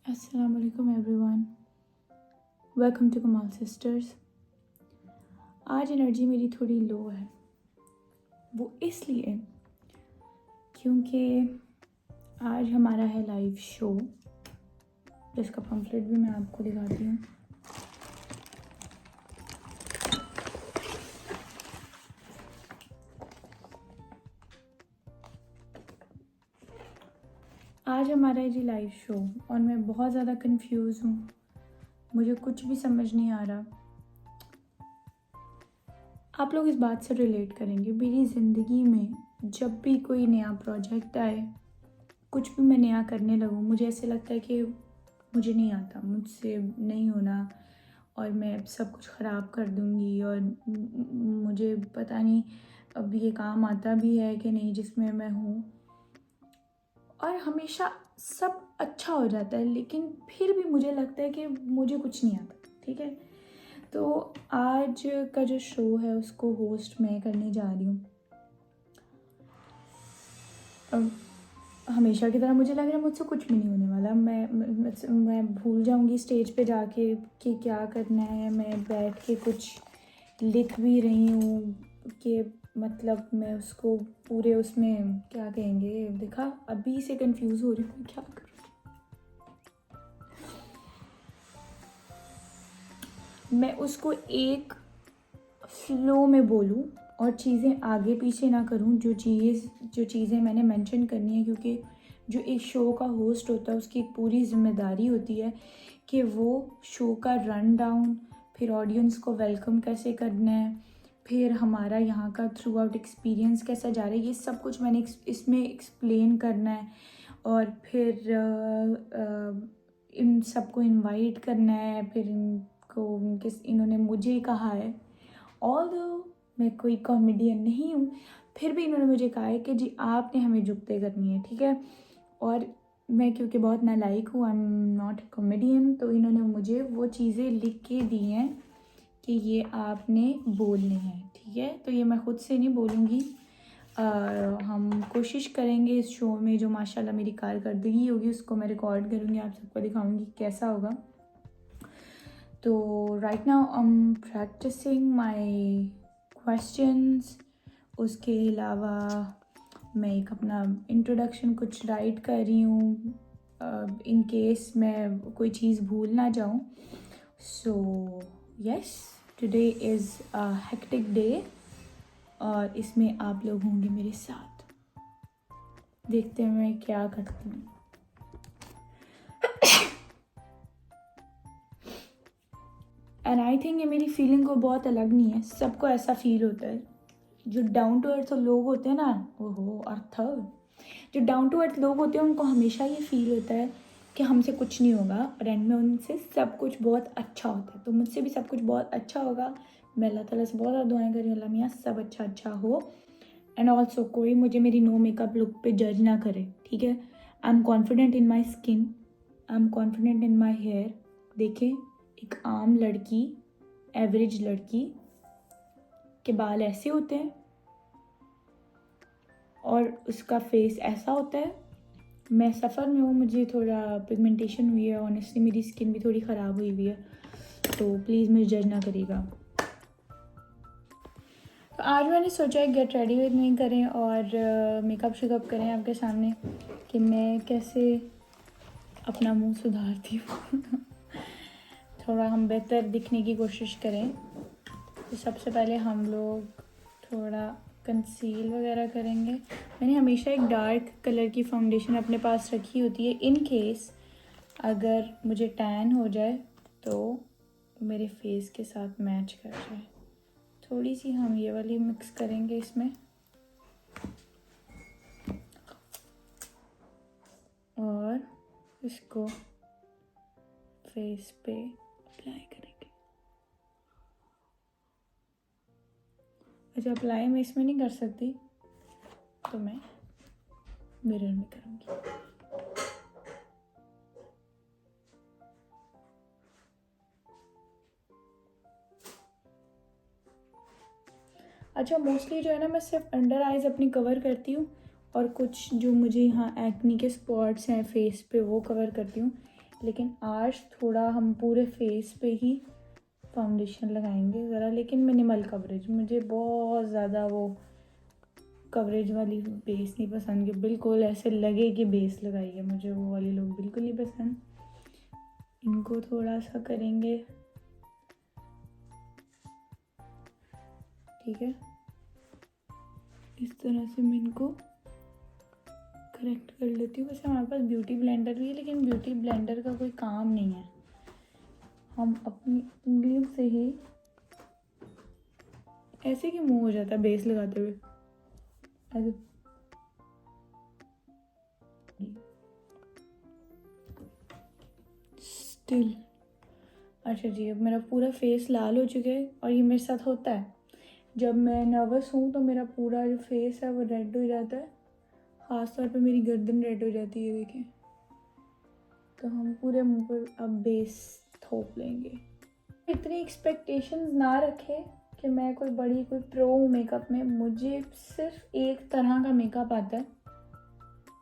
अस्सलाम वालेकुम everyone, welcome to कमाल सिस्टर्स। आज एनर्जी मेरी थोड़ी लो है। वो इसलिए क्योंकि आज हमारा है लाइव शो, जिसका पम्फलेट भी मैं आपको दिखाती हूँ। आज हमारा है जी लाइव शो और मैं बहुत ज़्यादा कंफ्यूज हूँ। मुझे कुछ भी समझ नहीं आ रहा। आप लोग इस बात से रिलेट करेंगे। मेरी ज़िंदगी में जब भी कोई नया प्रोजेक्ट आए, कुछ भी मैं नया करने लगूँ, मुझे ऐसे लगता है कि मुझे नहीं आता, मुझसे नहीं होना और मैं सब कुछ ख़राब कर दूँगी और मुझे पता नहीं अब ये काम आता भी है कि नहीं जिसमें मैं हूँ। और हमेशा सब अच्छा हो जाता है, लेकिन फिर भी मुझे लगता है कि मुझे कुछ नहीं आता। ठीक है, तो आज का जो शो है उसको होस्ट मैं करने जा रही हूँ। हमेशा की तरह मुझे लग रहा है मुझसे कुछ भी नहीं होने वाला। मैं भूल जाऊंगी स्टेज पे जाके कि क्या करना है। मैं बैठ के कुछ लिख भी रही हूँ कि मतलब मैं उसको पूरे उसमें क्या कहेंगे, देखा अभी से कंफ्यूज हो रही हूँ क्या करूँ। मैं उसको एक फ्लो में बोलूँ और चीज़ें आगे पीछे ना करूँ। जो चीज़ें मैंने मेंशन करनी है, क्योंकि जो एक शो का होस्ट होता है उसकी एक पूरी जिम्मेदारी होती है कि वो शो का रन डाउन, फिर ऑडियंस को वेलकम कैसे करना है, फिर हमारा यहाँ का थ्रू आउट एक्सपीरियंस कैसा जा रहा है, ये सब कुछ मैंने इसमें एक्सप्लेन करना है। और फिर इन सबको इनवाइट करना है। फिर इन्होंने मुझे कहा है, ऑल्दो मैं कोई कॉमेडियन नहीं हूँ, फिर भी इन्होंने मुझे कहा है कि जी आपने हमें जुगते करनी है। ठीक है, और मैं क्योंकि बहुत नालायक हूँ, आई एम नॉट कॉमेडियन, तो इन्होंने मुझे वो चीज़ें लिख के दी हैं कि ये आपने बोलने हैं। ठीक है, तो ये मैं ख़ुद से नहीं बोलूँगी। हम कोशिश करेंगे इस शो में जो माशाल्लाह मेरी कारकर्दगी होगी उसको मैं रिकॉर्ड करूँगी, आप सबको दिखाऊँगी कैसा होगा। तो right now I am practising my questions. उसके अलावा मैं एक अपना इंट्रोडक्शन कुछ राइट कर रही हूँ इन केस मैं कोई चीज़ भूल ना जाऊँ। So yes, today is a hectic day और इसमें आप लोग होंगे मेरे साथ। देखते हैं मैं क्या करती हूँ। एंड आई थिंक ये मेरी फीलिंग को बहुत अलग नहीं है, सबको ऐसा फील होता है। जो डाउन टू अर्थ लोग होते हैं ना, ओहो अर्थ, जो डाउन टू अर्थ लोग होते हैं उनको हमेशा ये फील होता है कि हमसे कुछ नहीं होगा और एंड में उनसे सब कुछ बहुत अच्छा होता है। तो मुझसे भी सब कुछ बहुत अच्छा होगा। मैं अल्लाह ताला से बहुत ज़्यादा दुआएं कर रही हूँ, अल्लाह मियाँ सब अच्छा हो। एंड ऑल्सो कोई मुझे मेरी नो मेकअप लुक पे जज ना करे। ठीक है, I am confident in my skin, I am confident in my hair. देखें, एक आम लड़की, एवरेज लड़की के बाल ऐसे होते हैं और उसका फेस ऐसा होता है। मैं सफ़र में हूँ, मुझे थोड़ा पिगमेंटेशन हुई है, ऑनेस्टली मेरी स्किन भी थोड़ी ख़राब हुई हुई है, तो प्लीज़ मुझे जज ना करिएगा। तो आज मैंने सोचा है गेट रेडी विद मी करें और मेकअप शेकअप करें आपके सामने कि मैं कैसे अपना मुंह सुधारती हूँ। थोड़ा हम बेहतर दिखने की कोशिश करें। तो सबसे पहले हम लोग थोड़ा कंसील वगैरह करेंगे। मैंने हमेशा एक डार्क कलर की फाउंडेशन अपने पास रखी होती है इन केस अगर मुझे टैन हो जाए तो मेरे फेस के साथ मैच कर जाए। थोड़ी सी हम ये वाली मिक्स करेंगे इसमें और इसको फेस पे अप्लाई करेंगे। अच्छा, अप्लाई मैं इसमें नहीं कर सकती तो मैं मिरर में करूँगी। अच्छा, मोस्टली जो है ना मैं सिर्फ अंडर आइज़ अपनी कवर करती हूँ और कुछ जो मुझे यहाँ एक्नी के स्पॉट्स हैं फेस पे वो कवर करती हूँ। लेकिन आज थोड़ा हम पूरे फेस पे ही फाउंडेशन लगाएंगे ज़रा, लेकिन मिनिमल कवरेज। मुझे बहुत ज़्यादा वो कवरेज वाली बेस नहीं पसंद कि बिल्कुल ऐसे लगे कि बेस लगाई है, मुझे वो वाली लोग बिल्कुल नहीं पसंद। इनको थोड़ा सा करेंगे, ठीक है, इस तरह से मैं इनको करेक्ट कर लेती हूँ। वैसे हमारे पास ब्यूटी ब्लेंडर भी है, लेकिन ब्यूटी ब्लेंडर का कोई काम नहीं है, हम अपनी उंगलियों से ही। ऐसे कि मुंह हो जाता है बेस लगाते हुए ऐसे। स्टिल अच्छा जी, अब मेरा पूरा फेस लाल हो चुका है। और ये मेरे साथ होता है जब मैं नर्वस हूँ, तो मेरा पूरा जो फेस है वो रेड हो जाता है, ख़ास तौर पे मेरी गर्दन रेड हो जाती है, देखें। तो हम पूरे मुंह पर अब बेस थोप लेंगे। इतनी एक्सपेक्टेशंस ना रखें कि मैं कोई बड़ी कोई प्रो हूँ मेकअप में। मुझे सिर्फ एक तरह का मेकअप आता है।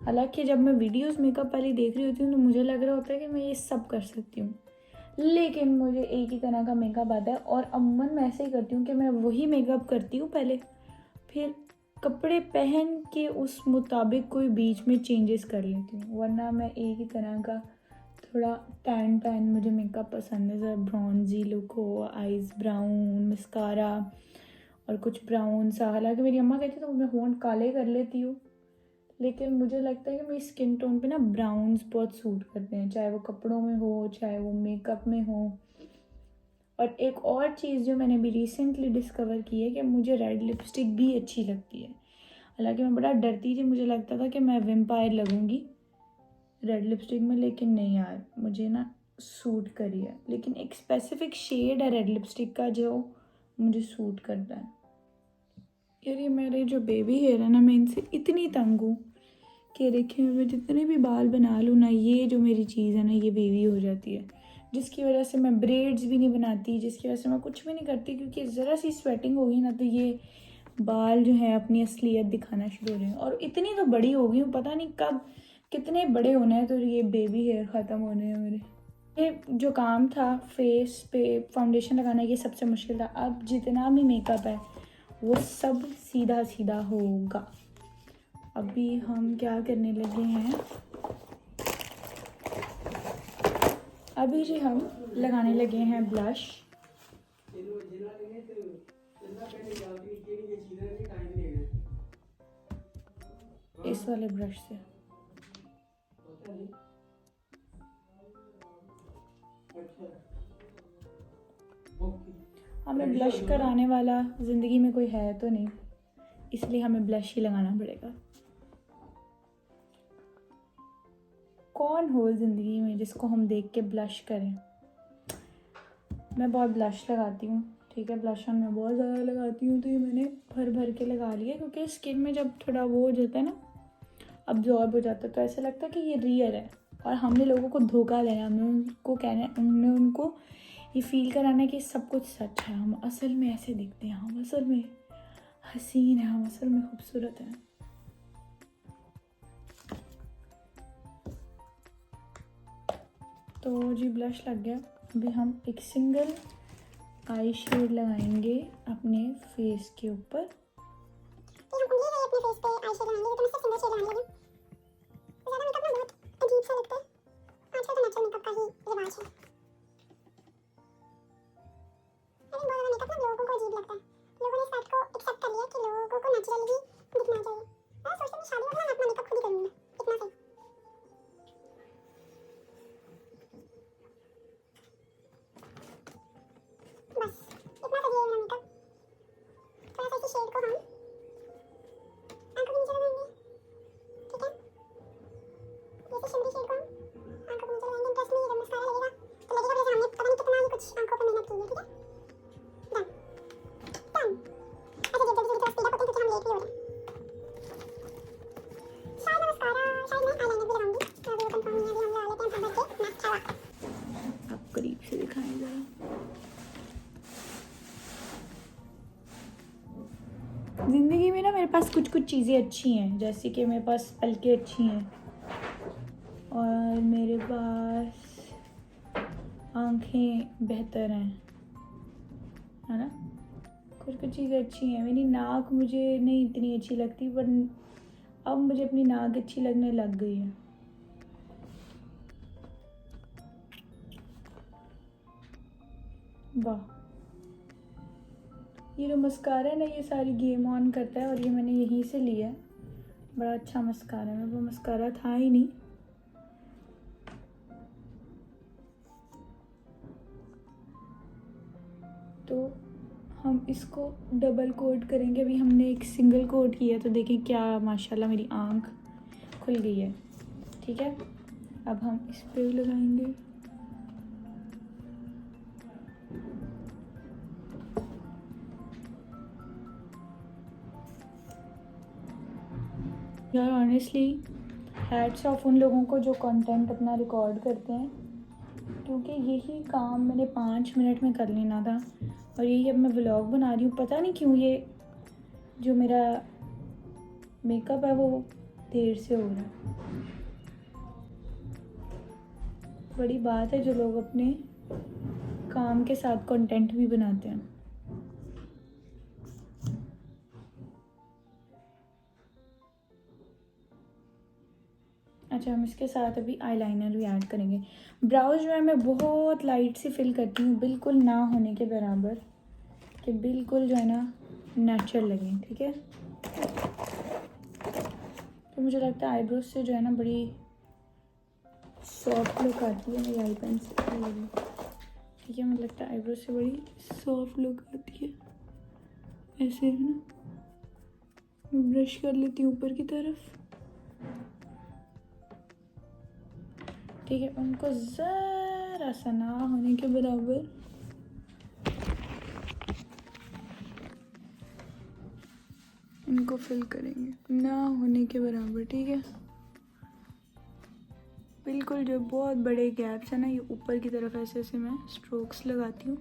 हालांकि जब मैं वीडियोस मेकअप वाली देख रही होती हूँ तो मुझे लग रहा होता है कि मैं ये सब कर सकती हूँ, लेकिन मुझे एक ही तरह का मेकअप आता है। और अमूमन मैं ऐसे ही करती हूँ कि मैं वही मेकअप करती हूँ पहले, फिर कपड़े पहन के उस मुताबिक कोई बीच में चेंजेस कर लेती हूँ, वरना मैं एक ही तरह का थोड़ा टैन टैन मुझे मेकअप पसंद है, ज़रा ब्रॉन्जी लुक हो, आईज ब्राउन, मस्कारा और कुछ ब्राउन सा। हालांकि मेरी अम्मा कहती है तो मैं होंठ काले कर लेती हूँ, लेकिन मुझे लगता है कि मेरी स्किन टोन पे ना ब्राउन्स बहुत सूट करते हैं, चाहे वो कपड़ों में हो चाहे वो मेकअप में हो। और एक और चीज़ जो मैंने भी रिसेंटली डिस्कवर की है कि मुझे रेड लिपस्टिक भी अच्छी लगती है। हालांकि मैं बड़ा डरती थी, मुझे लगता था कि मैं वेम्पायर लगूंगी रेड लिपस्टिक में, लेकिन नहीं यार, मुझे ना सूट करी है। लेकिन एक स्पेसिफिक शेड है रेड लिपस्टिक का जो मुझे सूट करता है। यार ये मेरे जो बेबी हेयर है ना, मैं इनसे इतनी तंग हूँ कि देखिए मैं जितने भी बाल बना लूँ ना, ये जो मेरी चीज़ है ना ये वेवी हो जाती है, जिसकी वजह से मैं ब्रेड्स भी नहीं बनाती, जिसकी वजह से मैं कुछ भी नहीं करती, क्योंकि ज़रा सी स्वेटिंग होगी ना तो ये बाल जो है अपनी असलियत दिखाना शुरू हो रहे हैं। और इतनी तो बड़ी हो गई हूँ, पता नहीं कब कितने बड़े होना है तो ये बेबी हेयर ख़त्म होने हैं मेरे। ये जो काम था फेस पे फाउंडेशन लगाना, ये सबसे मुश्किल था। अब जितना भी मेकअप है वो सब सीधा सीधा होगा। अभी हम क्या करने लगे हैं, अभी जी हम लगाने लगे हैं ब्लश। इस वाले ब्रश से हमें ब्लश कराने वाला ज़िंदगी में कोई है तो नहीं, इसलिए हमें ब्लश ही लगाना पड़ेगा। कौन हो ज़िंदगी में जिसको हम देख के ब्लश करें। मैं बहुत ब्लश लगाती हूँ, ठीक है, ब्लश ऑन मैं बहुत ज़्यादा लगाती हूँ, तो ये मैंने भर भर के लगा लिया, क्योंकि स्किन में जब थोड़ा वो हो जाता है ना, अब्जॉर्ब हो जाता है, तो ऐसा लगता है कि ये रियल है। और हमने लोगों को धोखा देना, हमने उनको ये फील कराना है कि सब कुछ सच है, हम असल में ऐसे दिखते हैं, हम असल में हसीन है, हम असल में खूबसूरत हैं। तो जी ब्लश लग गया। अभी हम एक सिंगल आई शेड लगाएंगे अपने फेस के ऊपर। करीब से दिखाएं जरा। ज़िंदगी में ना मेरे पास कुछ कुछ चीज़ें अच्छी हैं, जैसे कि मेरे पास पलकें अच्छी हैं, और मेरे पास आँखें बेहतर हैं, है ना। कुछ कुछ चीज़ें अच्छी हैं। मेरी नाक मुझे नहीं इतनी अच्छी लगती, पर अब मुझे अपनी नाक अच्छी लगने लग गई है। वाह, ये जो मस्कारा है ना, ये सारी गेम ऑन करता है, और ये मैंने यहीं से लिया है। बड़ा अच्छा मस्कारा है, वो मस्कारा था ही नहीं। तो हम इसको डबल कोट करेंगे। अभी हमने एक सिंगल कोट किया, तो देखें क्या माशाल्लाह मेरी आँख खुल गई है। ठीक है, अब हम इस पे लगाएंगे। यार ऑनेस्टली हैट्स ऑफ उन लोगों को जो कंटेंट अपना रिकॉर्ड करते हैं, क्योंकि यही काम मैंने 5 मिनट में कर लेना था, और यही अब मैं व्लॉग बना रही हूँ। पता नहीं क्यों ये जो मेरा मेकअप है वो देर से हो रहा है। बड़ी बात है जो लोग अपने काम के साथ कंटेंट भी बनाते हैं। अच्छा, हम इसके साथ अभी आईलाइनर भी ऐड करेंगे। ब्राउज जो है मैं बहुत लाइट से फिल करती हूँ, बिल्कुल ना होने के बराबर, कि बिल्कुल जो है ना नेचुरल लगे। ठीक है, तो मुझे लगता है आईब्रोज से जो है ना बड़ी सॉफ्ट लुक आती है मेरी आई पेन से। ठीक है, मुझे लगता है आईब्रोज से बड़ी सॉफ्ट लुक आती है। ऐसे है ना, मैं ब्रश कर लेती हूँ ऊपर की तरफ। ठीक है, उनको ज़रा सा ना होने के बराबर इनको फिल करेंगे, ना होने के बराबर। ठीक है, बिल्कुल जो बहुत बड़े गैप्स है ना, ये ऊपर की तरफ ऐसे ऐसे मैं स्ट्रोक्स लगाती हूँ।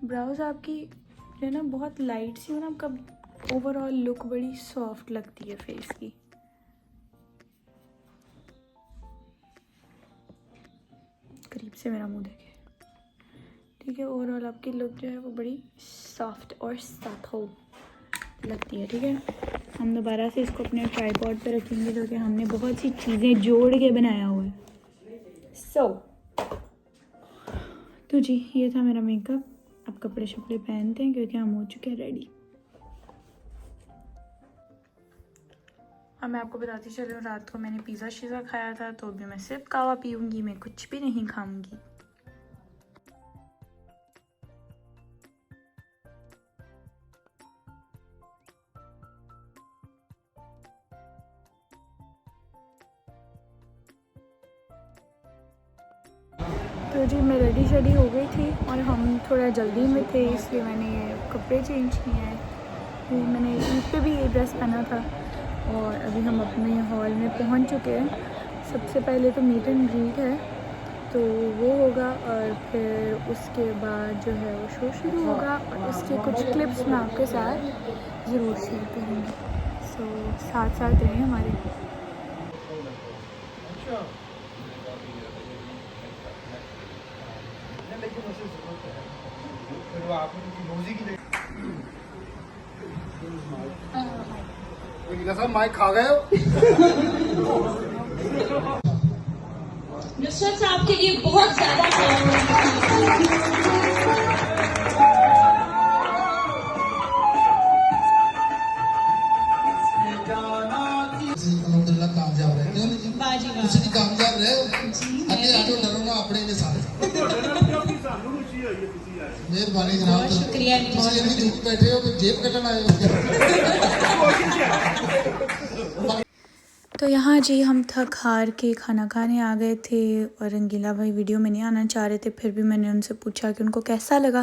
ब्राउज आपकी जो है ना बहुत लाइट सी हो ना, आपका ओवरऑल लुक बड़ी सॉफ्ट लगती है फेस की। करीब से मेरा मुंह देखे। ठीक है, ओवरऑल आपकी लुक जो है वो बड़ी सॉफ्ट और सटल लगती है। ठीक है, हम दोबारा से इसको अपने ट्राइपॉड पे रखेंगे, जो कि हमने बहुत सी चीज़ें जोड़ के बनाया हुआ है। तो जी ये था मेरा मेकअप। अब कपड़े शपड़े पहनते हैं, क्योंकि हम हो चुके हैं रेडी। अब मैं आपको बताती चल रही हूँ, रात को मैंने पिज़्ज़ा शीज़ा खाया था, तो अभी मैं सिर्फ कावा पीऊँगी, मैं कुछ भी नहीं खाऊँगी। तो जी मैं रेडी शेडी हो गई थी, और हम थोड़ा जल्दी में थे, इसलिए मैंने कपड़े चेंज किए हैं। मैंने ईद पे भी ये ड्रेस पहना था, और अभी हम अपने हॉल में पहुंच चुके हैं। सबसे पहले तो मीट एंड ग्रीट है, तो वो होगा, और फिर उसके बाद जो है वो शो शुरू होगा, और उसके कुछ क्लिप्स मैं आपके साथ ज़रूर शेयर करूँगी। सो साथ साथ रहें हमारे। माइक खा गए हो। नुसरत साहब के लिए बहुत ज्यादा कामयाब रहते हो, ਤੁਸੀਂ कामयाब रहे हो। ਅੱਗੇ ਆਟੋ ਡਰੋ ਨਾ ਆਪਣੇ ਨੇ ਸਾਰੇ। ਮਿਹਰਬਾਨੀ ਜਨਾਬ, बहुत शुक्रिया। ਤੁਸੀਂ ਇੰਨੀ ਦੁੱਖ ਬੈਠੇ ਹੋ ਕਿ ਜੇਬ ਕੱਟਣ ਆਏ हो। तो यहाँ जी हम थक हार के खाना खाने आ गए थे, और रंगीला भाई वीडियो में नहीं आना चाह रहे थे। फिर भी मैंने उनसे पूछा कि उनको कैसा लगा,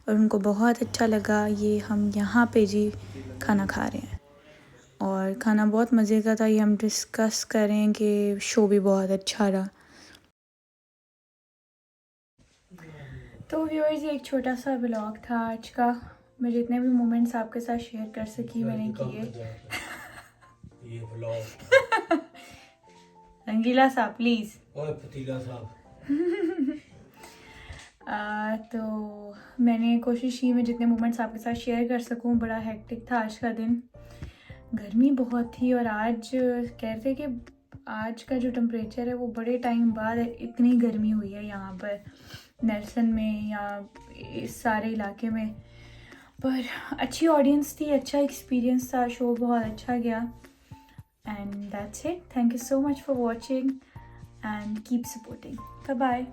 और उनको बहुत अच्छा लगा। ये हम यहाँ पे जी खाना खा रहे हैं, और खाना बहुत मज़े का था। ये हम डिस्कस करें कि शो भी बहुत अच्छा रहा। तो व्यूअर्स, ये एक छोटा सा व्लॉग था आज का। मैं जितने भी मोमेंट्स आपके साथ शेयर कर सकी मैंने किए। रंगीला साहब प्लीज़। ओए पतीला साहब। तो मैंने कोशिश की मैं जितने मोमेंट्स आपके साथ शेयर कर सकूं। बड़ा हेक्टिक था आज का दिन, गर्मी बहुत थी, और आज कह रहे थे कि आज का जो टेम्परेचर है वो बड़े टाइम बाद इतनी गर्मी हुई है यहाँ पर नेल्सन में या इस सारे इलाके में। पर अच्छी ऑडियंस थी, अच्छा एक्सपीरियंस था, शो बहुत अच्छा गया। And that's it, thank you so much for watching and keep supporting, bye bye.